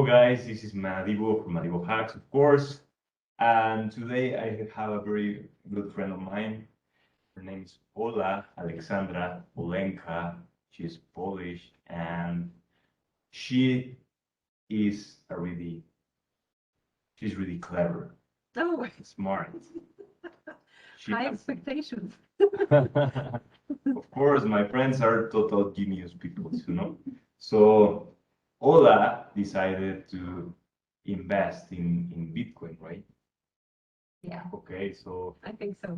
guys, this is Madibo from Madibo Hacks, of course. And today I have a very good friend of mine. Her name is Ola Alexandra Olenka. She's Polish and she is she's really clever, Oh, smart. She high has, expectations. of course, my friends are total genius people, So Ola decided to invest in Bitcoin, right? Yeah, Okay, so I think so.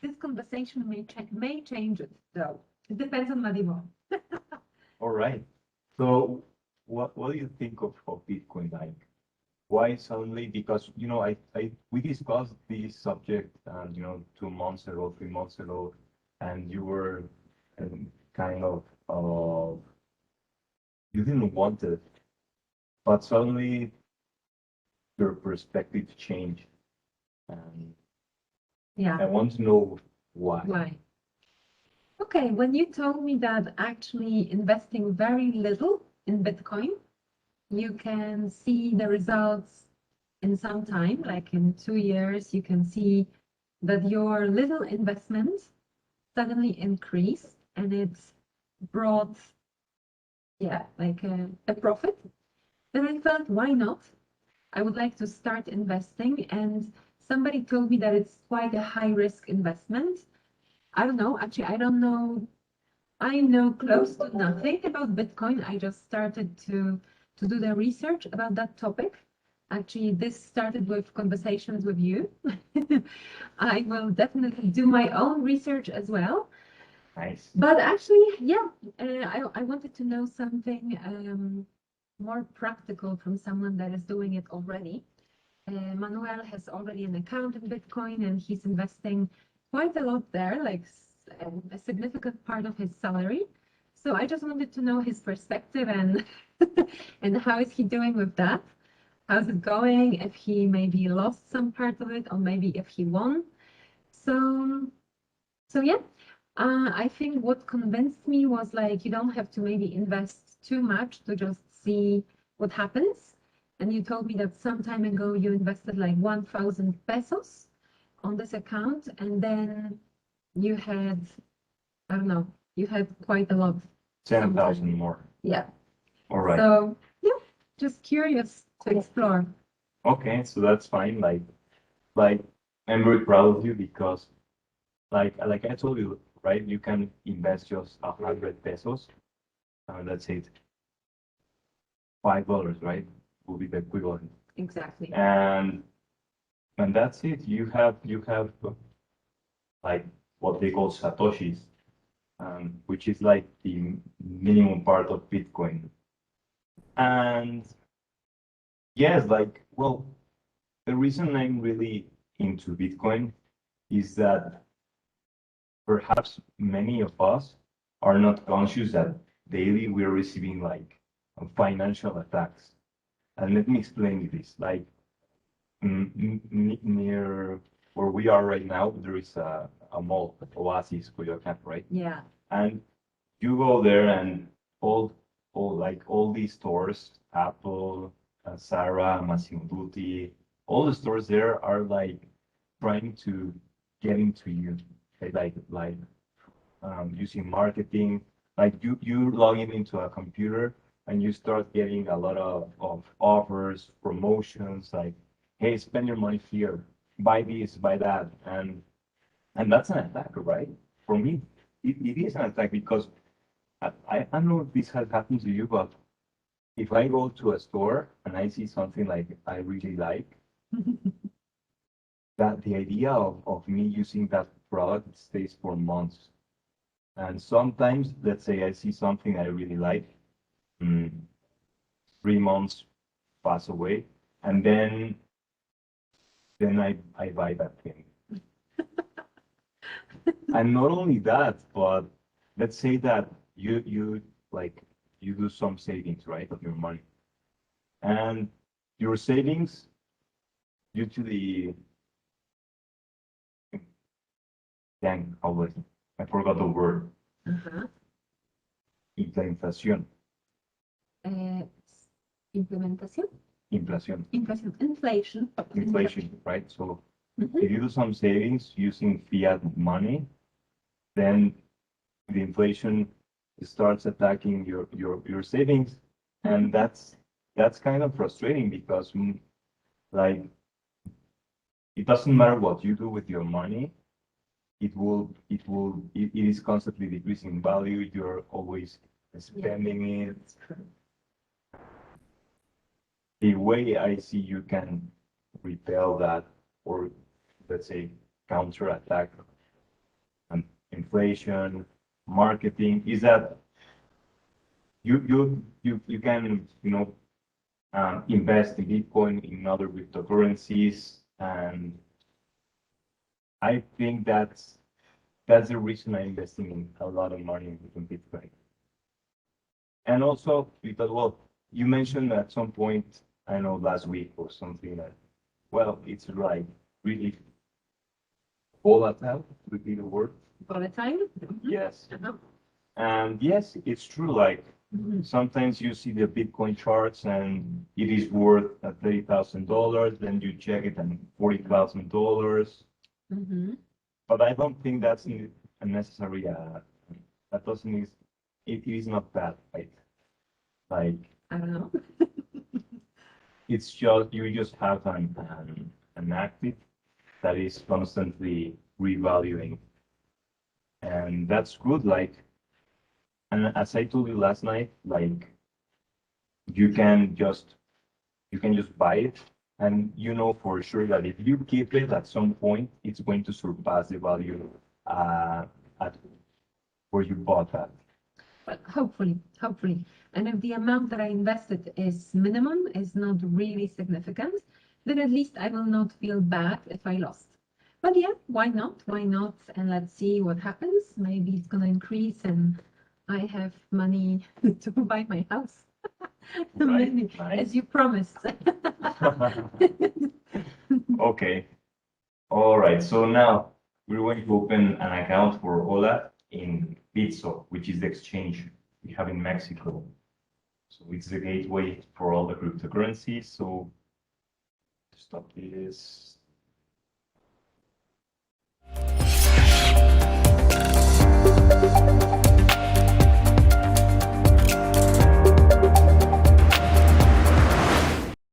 This conversation may change it, though. It depends on Madibo. all right. So what do you think of Bitcoin? Like, why suddenly? Because I we discussed this subject, 2 months ago, 3 months ago, and you were kind of you didn't want it, but suddenly your perspective changed, and Yeah, I want to know why. why? Okay, when you told me that actually investing very little in Bitcoin, you can see the results in some time, like in 2 years, you can see that your little investment suddenly increased and it's brought, yeah, like a profit. Then I thought, why not? I would like to start investing. And somebody told me that it's quite a high risk investment. I don't know. Actually, I don't know. I know close to nothing about Bitcoin. I just started to do the research about that topic. Actually, this started with conversations with you. I will definitely do my own research as well. Nice. But actually, yeah, I wanted to know something more practical from someone that is doing it already. Manuel has already an account in Bitcoin and he's investing quite a lot there, like a significant part of his salary. So I just wanted to know his perspective and and how is he doing with that? How's it going? If he maybe lost some part of it or maybe if he won. So so yeah, I think what convinced me was like you don't have to maybe invest too much to just see what happens. And you told me that some time ago you invested like 1,000 pesos on this account, and then you had, I don't know, you had quite a lot. 10,000 more. Yeah. All right. So yeah, just curious to explore. Okay, so that's fine. Like I'm very proud of you because like I told you, right? You can invest just 100 pesos. Let's say $5, right? Will be the equivalent. Exactly. And that's it. You have like what they call satoshis, which is like the minimum part of Bitcoin. And yes, like well, the reason I'm really into Bitcoin is that perhaps many of us are not conscious that daily we're receiving like financial attacks. And let me explain you this. Like near where we are right now, there is a mall, Oasis, Coyoacán, right? Yeah. And you go there and all these stores, Apple, Zara, Massimo Dutti, all the stores there are like trying to get into you. Okay? Like using marketing. Like you log in into a computer and you start getting a lot of offers, promotions, like, hey, spend your money here, buy this, buy that. And that's an attack, right? For me, it is an attack because I don't know if this has happened to you, but if I go to a store and I see something like I really like, that the idea of me using that product stays for months. And sometimes, let's say I see something I really like, mm, 3 months pass away, and then I buy that thing. And not only that, but let's say that you like you do some savings, right, of your money. And your savings, due to the dang, how was it? I forgot the word. Uh-huh. La inflación. Uh, Implementación. Inflation. Inflation. Inflation, right? So Mhm. if you do some savings using fiat money, then the inflation starts attacking your savings, and that's kind of frustrating because like it doesn't matter what you do with your money, it is constantly decreasing in value. You're always spending it. The way I see you can repel that, or let's say counterattack inflation, marketing, is that you can invest in Bitcoin, in other cryptocurrencies, and I think that's the reason I'm investing in a lot of money in Bitcoin. And also because, well, you mentioned at some point, I know last week or something, that, well, it's like really volatile, would be the word. Volatile. Yes. Uh-huh. And yes, it's true. Like Mhm. sometimes you see the Bitcoin charts and it is worth $30,000. Then you check it and $40,000. Mhm. But I don't think that's a necessary. That doesn't is it is not bad, right? Like I don't know. it's just you just have an active that is constantly revaluing, and that's good. Like, and as I told you last night, like you can just you can just buy it, and you know for sure that if you keep it at some point, it's going to surpass the value at where you bought that. But hopefully. And if the amount that I invested is minimum, is not really significant, then at least I will not feel bad if I lost. But yeah, why not? Why not? And let's see what happens. Maybe it's gonna increase and I have money to buy my house. Right, Maybe, nice. as you promised. Okay. All right. So now we're going to open an account for Ola in Bitso, which is the exchange we have in Mexico. So it's the gateway for all the cryptocurrencies. So stop this.